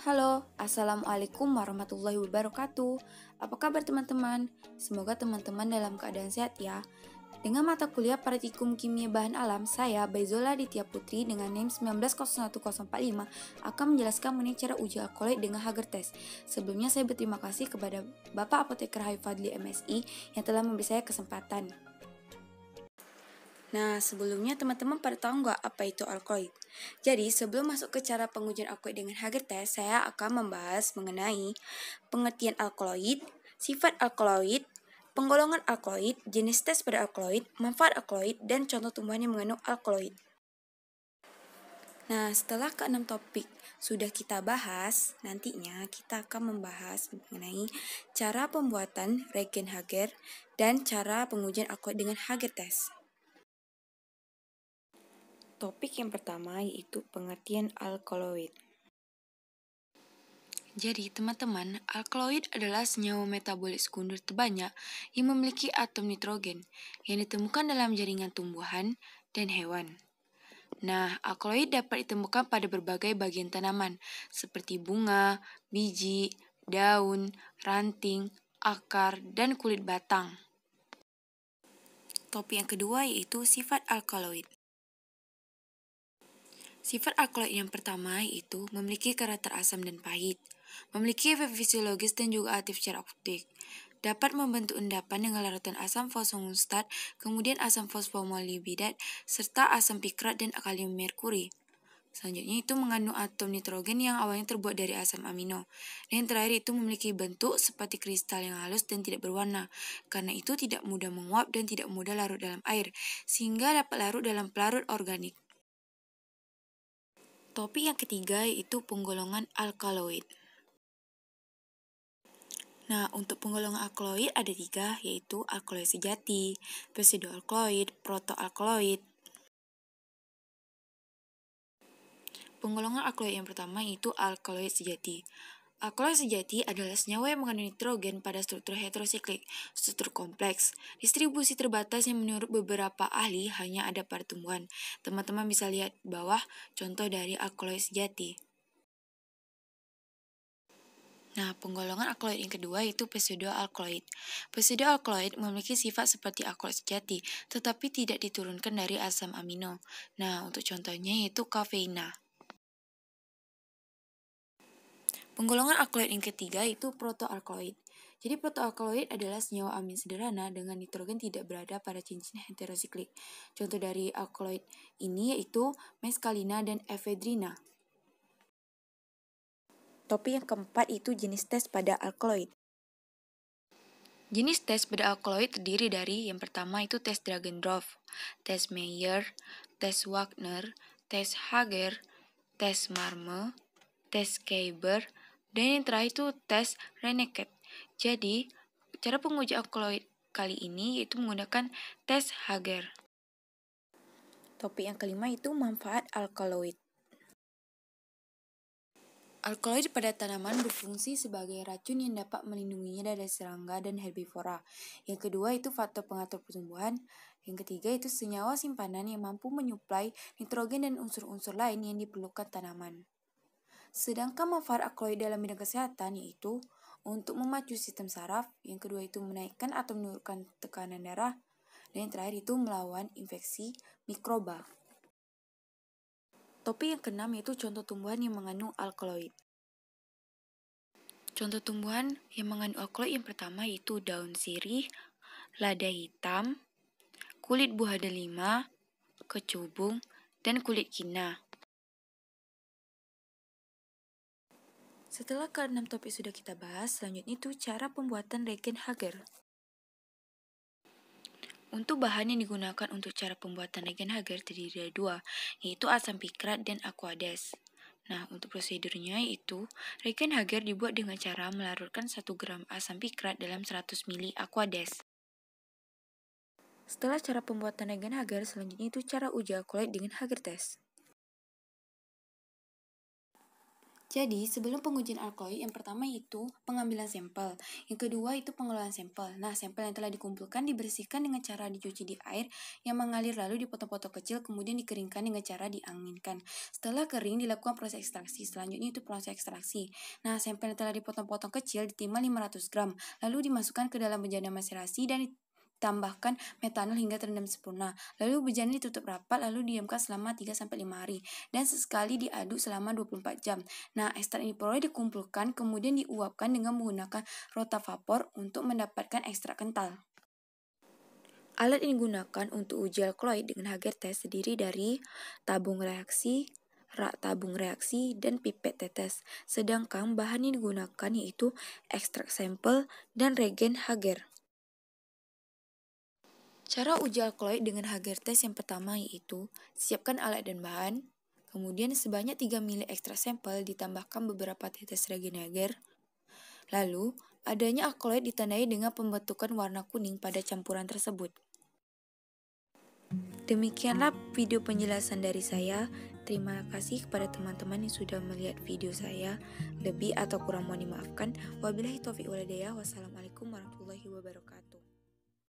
Halo, Assalamualaikum warahmatullahi wabarakatuh. Apa kabar teman-teman? Semoga teman-teman dalam keadaan sehat ya. Dengan mata kuliah Praktikum Kimia Bahan Alam, saya Baizola Ditya Putri dengan NIM 1901045 akan menjelaskan mengenai cara uji alkaloid dengan Hager test. Sebelumnya saya berterima kasih kepada Bapak Apoteker Haifadli MSI yang telah memberi saya kesempatan. Nah, sebelumnya teman-teman pada tahu nggak apa itu alkaloid? Jadi, sebelum masuk ke cara pengujian alkaloid dengan Hager test, saya akan membahas mengenai pengertian alkaloid, sifat alkaloid, penggolongan alkaloid, jenis tes pada alkaloid, manfaat alkaloid, dan contoh tumbuhan yang mengandung alkaloid. Nah, setelah ke-6 topik sudah kita bahas, nantinya kita akan membahas mengenai cara pembuatan reagen Hager dan cara pengujian alkaloid dengan Hager test. Topik yang pertama yaitu pengertian alkaloid. Jadi teman-teman, alkaloid adalah senyawa metabolit sekunder terbanyak yang memiliki atom nitrogen yang ditemukan dalam jaringan tumbuhan dan hewan. Nah, alkaloid dapat ditemukan pada berbagai bagian tanaman seperti bunga, biji, daun, ranting, akar, dan kulit batang. Topik yang kedua yaitu sifat alkaloid. Sifat alkaloid yang pertama yaitu memiliki karakter asam dan pahit, memiliki efek fisiologis dan juga aktif secara optik, dapat membentuk endapan dengan larutan asam fosfomestat, kemudian asam fosfomolibdat, serta asam pikrat dan kalium merkuri. Selanjutnya itu mengandung atom nitrogen yang awalnya terbuat dari asam amino. Dan yang terakhir itu memiliki bentuk seperti kristal yang halus dan tidak berwarna. Karena itu tidak mudah menguap dan tidak mudah larut dalam air, sehingga dapat larut dalam pelarut organik. Topik yang ketiga yaitu penggolongan alkaloid. Nah, untuk penggolongan alkaloid ada 3, yaitu alkaloid sejati, pseudoalkaloid, protoalkaloid. Penggolongan alkaloid yang pertama yaitu alkaloid sejati. Alkaloid sejati adalah senyawa yang mengandung nitrogen pada struktur heterosiklik, struktur kompleks, distribusi terbatas yang menurut beberapa ahli hanya ada pada tumbuhan. Teman-teman bisa lihat di bawah contoh dari alkaloid sejati. Nah, penggolongan alkaloid yang kedua yaitu pseudoalkaloid. Pseudoalkaloid memiliki sifat seperti alkaloid sejati, tetapi tidak diturunkan dari asam amino. Nah, untuk contohnya yaitu kafeina. Penggolongan alkaloid yang ketiga yaitu protoalkaloid. Jadi protoalkaloid adalah senyawa amin sederhana dengan nitrogen tidak berada pada cincin heterosiklik. Contoh dari alkaloid ini yaitu meskalina dan efedrina. Topik yang keempat itu jenis tes pada alkaloid. Jenis tes pada alkaloid terdiri dari yang pertama itu tes Dragendorf, tes Mayer, tes Wagner, tes Hager, tes Marme, tes Keiber, dan yang terakhir itu tes Reneket. Jadi, cara penguji alkaloid kali ini yaitu menggunakan tes Hager. Topik yang kelima itu manfaat alkaloid. Alkaloid pada tanaman berfungsi sebagai racun yang dapat melindunginya dari serangga dan herbivora. Yang kedua itu faktor pengatur pertumbuhan. Yang ketiga itu senyawa simpanan yang mampu menyuplai nitrogen dan unsur-unsur lain yang diperlukan tanaman. Sedangkan manfaat alkaloid dalam bidang kesehatan yaitu untuk memacu sistem saraf, yang kedua itu menaikkan atau menurunkan tekanan darah, dan yang terakhir itu melawan infeksi mikroba. Topik yang keenam yaitu contoh tumbuhan yang mengandung alkaloid. Contoh tumbuhan yang mengandung alkaloid yang pertama yaitu daun sirih, lada hitam, kulit buah delima, kecubung, dan kulit kina. Setelah ke-6 topik sudah kita bahas, selanjutnya itu cara pembuatan reagen Hager. Untuk bahan yang digunakan untuk cara pembuatan reagen Hager terdiri dari 2, yaitu asam pikrat dan aquades. Nah, untuk prosedurnya yaitu reagen Hager dibuat dengan cara melarutkan 1 gram asam pikrat dalam 100 ml aquades. Setelah cara pembuatan reagen Hager, selanjutnya itu cara uji alkaloid dengan Hager test. Jadi, sebelum pengujian alkaloid, yang pertama itu pengambilan sampel. Yang kedua itu pengelolaan sampel. Nah, sampel yang telah dikumpulkan dibersihkan dengan cara dicuci di air yang mengalir lalu dipotong-potong kecil, kemudian dikeringkan dengan cara dianginkan. Setelah kering, dilakukan proses ekstraksi. Selanjutnya itu proses ekstraksi. Nah, sampel yang telah dipotong-potong kecil ditimbang 500 gram, lalu dimasukkan ke dalam bejana maserasi dan tambahkan metanol hingga terendam sempurna. Lalu bejana ditutup rapat lalu diamkan selama 3-5 hari dan sesekali diaduk selama 24 jam. Nah, ekstrak ini perlu dikumpulkan kemudian diuapkan dengan menggunakan rotavapor untuk mendapatkan ekstrak kental. Alat yang digunakan untuk uji alkaloid dengan Hager test terdiri dari tabung reaksi, rak tabung reaksi, dan pipet tetes. Sedangkan bahan yang digunakan yaitu ekstrak sampel dan reagen Hager. Cara uji alkaloid dengan Hager test yang pertama yaitu siapkan alat dan bahan, kemudian sebanyak 3 ml ekstrak sampel ditambahkan beberapa tetes reagen Hager. Lalu, adanya alkaloid ditandai dengan pembentukan warna kuning pada campuran tersebut. Demikianlah video penjelasan dari saya. Terima kasih kepada teman-teman yang sudah melihat video saya. Lebih atau kurang mohon dimaafkan. Wabillahi taufiq wal hidayah. Wassalamualaikum warahmatullahi wabarakatuh.